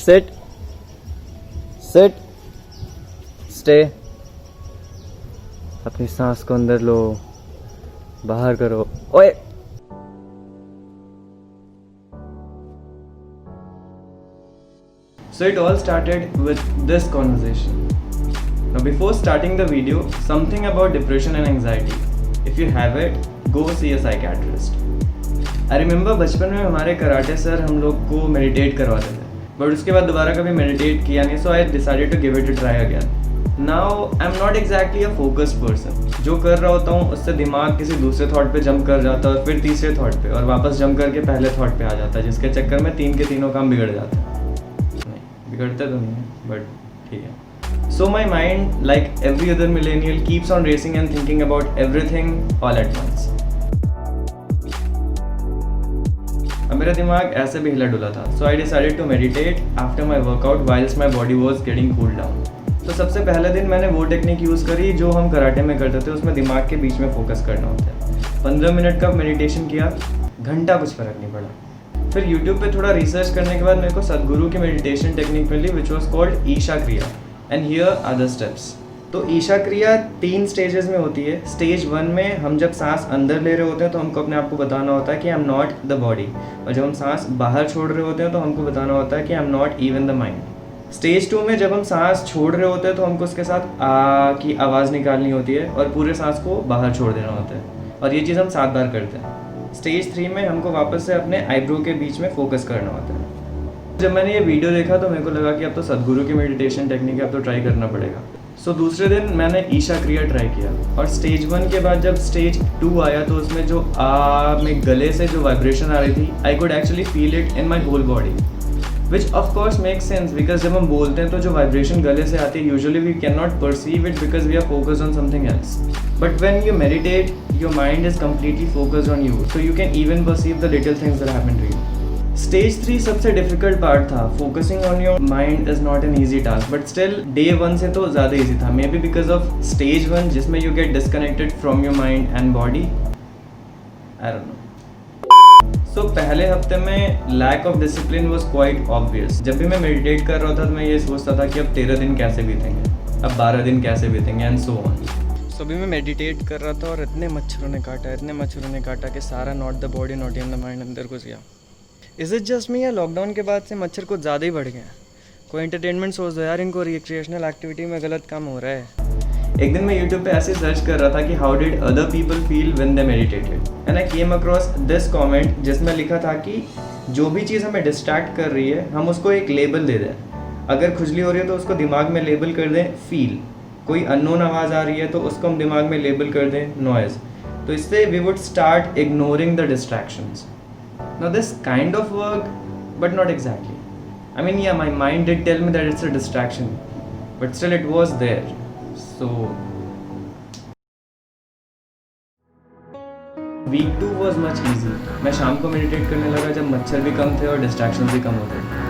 Sit sit stay. अपनी सांस को अंदर लो, बाहर करो। ओए So it all started with this conversation. Now before starting the video, something about depression and anxiety. If you have it, go see a psychiatrist. I remember बचपन में हमारे कराटे सर हम लोग को मेडिटेट करवाते थे, बट उसके बाद दोबारा कभी मेडिटेट किया नहीं, so I decided to give it a try again. Now I'm not exactly a focused person. जो कर रहा होता हूँ उससे दिमाग किसी दूसरे थॉट पे जंप कर जाता है और फिर तीसरे थॉट पे और वापस जंप करके पहले थॉट पे आ जाता है, जिसके चक्कर में तीन के तीनों काम बिगड़ जाते हैं। बिगड़ते तो नहीं है बट ठीक है। So my mind like every other millennial keeps on racing and thinking about everything all at once. अब मेरा दिमाग ऐसे भी हिला डुला था, so I decided to meditate after my workout whiles my body was getting cool down. तो सबसे पहले दिन मैंने वो टेक्निक यूज़ करी जो हम कराटे में करते थे, उसमें दिमाग के बीच में फोकस करना होता है। 15 मिनट का मेडिटेशन किया, घंटा कुछ फर्क नहीं पड़ा। फिर YouTube पे थोड़ा रिसर्च करने के बाद मेरे को सदगुरु की मेडिटेशन टेक्निक मिली which was called Isha Kriya, and here are the steps. तो ईशा क्रिया 3 स्टेजेस में होती है। स्टेज 1 में हम जब सांस अंदर ले रहे होते हैं तो हमको अपने आप को बताना होता है कि I am not the body, और जब हम सांस बाहर छोड़ रहे होते हैं तो हमको बताना होता है कि I am not even the mind. Stage 2 में जब हम सांस छोड़ रहे होते हैं तो हमको उसके साथ आ की आवाज़ निकालनी होती है और पूरे सांस को बाहर छोड़ देना होता है, और ये चीज़ हम 7 बार करते हैं। स्टेज 3 में हमको वापस से अपने आईब्रो के बीच में फोकस करना होता है। जब मैंने ये वीडियो देखा तो मेरे को लगा कि अब तो सदगुरु की मेडिटेशन टेक्निक है, अब तो ट्राई करना पड़ेगा। सो दूसरे दिन मैंने ईशा क्रिया ट्राई किया, और स्टेज 1 के बाद जब स्टेज 2 आया तो उसमें जो में गले से जो वाइब्रेशन आ रही थी, I could actually feel it in my whole body, which of course make sense because जब हम बोलते हैं तो जो वाइब्रेशन गले से आती है usually we can not perceive it because we are focused on something else, but when you meditate your mind is completely focused on you, so you can even perceive the little things that happen to you. Stage 3 सबसे difficult part था। Focusing on your mind is not an easy task, but still day 1 से तो ज़्यादा easy था, maybe because of stage 1 जिसमें you get disconnected from your mind and body. I don't know. So पहले हफ्ते में lack of discipline was quite obvious. जब भी मैं meditate कर रहा था तो मैं ये सोचता था कि अब 13 दिन कैसे बीतेंगे, अब 12 दिन कैसे बीतेंगे and so on. तो अभी मैं मेडिटेट कर रहा था और इतने मच्छरों ने काटा कि सारा not the body not in the mind अंदर घुस गया। इज़ इट जस्ट मी या लॉकडाउन के बाद से मच्छर कुछ ज़्यादा ही बढ़ गए हैं? कोई एंटरटेनमेंट सोच दो यार, इनको रिक्रिएशनल एक्टिविटी में गलत काम हो रहा है। एक दिन मैं यूट्यूब पे ऐसे सर्च कर रहा था कि how did other people feel when they meditated, and I came across this comment जिसमें लिखा था कि जो भी चीज़ हमें डिस्ट्रैक्ट कर रही है हम उसको एक लेबल दे दें। अगर खुजली हो रही है तो उसको दिमाग में लेबल कर दें फील, कोई अननोन आवाज़ आ रही है तो उसको हम दिमाग में लेबल कर दें नॉइज़। तो इससे we would start ignoring the distractions. Now this kind of work but not exactly. I mean yeah my mind did tell me that it's a distraction, but still it was there. So week 2 was much easy. मैं शाम को meditate करने लगा जब मच्छर भी कम थे और डिस्ट्रैक्शन भी कम होते थे।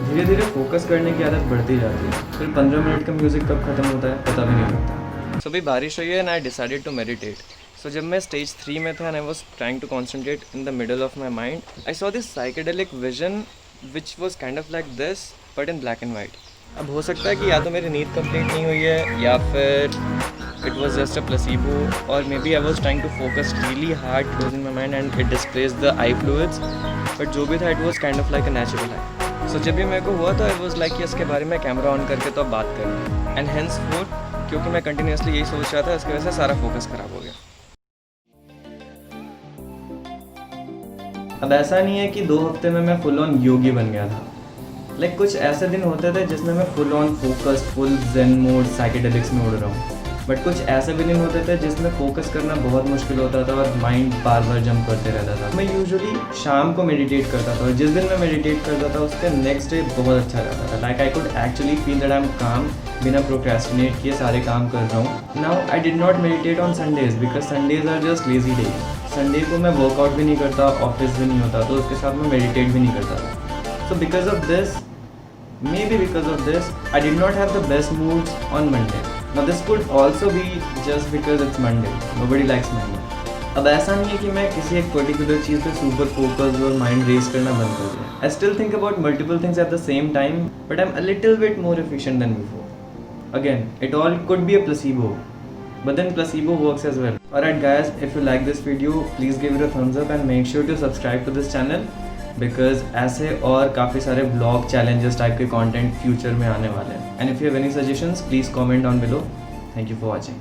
धीरे धीरे फोकस करने की आदत बढ़ती जाती है, फिर 15 मिनट का म्यूज़िक कब खत्म होता है पता भी नहीं लगता। सो अभी बारिश हुई है and I decided to meditate. So जब मैं स्टेज 3 में था and I was trying to concentrate in the middle of my mind, I saw this psychedelic vision which was kind of like this but in black and white. अब हो सकता है कि या तो मेरी नींद कंप्लीट नहीं हुई है या फिर it was just a placebo, और maybe I was trying to focus really hard closing my mind and it displace the eye fluids, but जो भी था it was kind of like a natural eye. So जब भी मेरे को हुआ तो आई वॉज लाइक कि इसके बारे में कैमरा ऑन करके तो अब बात करें, एंड हेंस फोर्थ क्योंकि मैं कंटिन्यूसली यही सोच रहा था इसकी वजह से सारा फोकस खराब हो गया। अब ऐसा नहीं है कि 2 हफ्ते में मैं फुल ऑन योगी बन गया था। लाइक कुछ ऐसे दिन होते थे जिसमें मैं full on focus full zen mode psychedelics में उड़ रहा हूँ, बट कुछ ऐसे भी दिन होते थे जिसमें फोकस करना बहुत मुश्किल होता था और माइंड बार बार जंप करते रहता था। मैं यूजुअली शाम को मेडिटेट करता था और जिस दिन मैं मेडिटेट करता था उसके नेक्स्ट डे बहुत अच्छा रहता था। Like I could actually feel that I am calm, बिना प्रोक्रेस्टिनेट किए सारे काम कर रहा हूँ। Now I did not meditate on Sundays because Sundays are just lazy day. Sunday को मैं वर्कआउट भी नहीं करता, ऑफिस भी नहीं होता, तो उसके साथ मैं मेडिटेट भी नहीं करता था। So because of this, maybe because of this, I did not have the best moods on Monday. Now this could also be just because it's Monday. Nobody likes Monday. अब ऐसा नहीं है कि मैं किसी एक पर्टिकुलर चीज़ पे सुपर फोकस और माइंड रेस करना बंद कर दिया। I still think about multiple things at the same time, but I am a little bit more efficient then before. Again, it all could be a placebo, but then placebo works as well. Alright guys, if you like this video, please give it a thumbs up and make sure to subscribe to this channel because ऐसे और काफ़ी सारे vlog challenges type के content future में आने वाले हैं. And if you have any suggestions, please comment down below. Thank you for watching.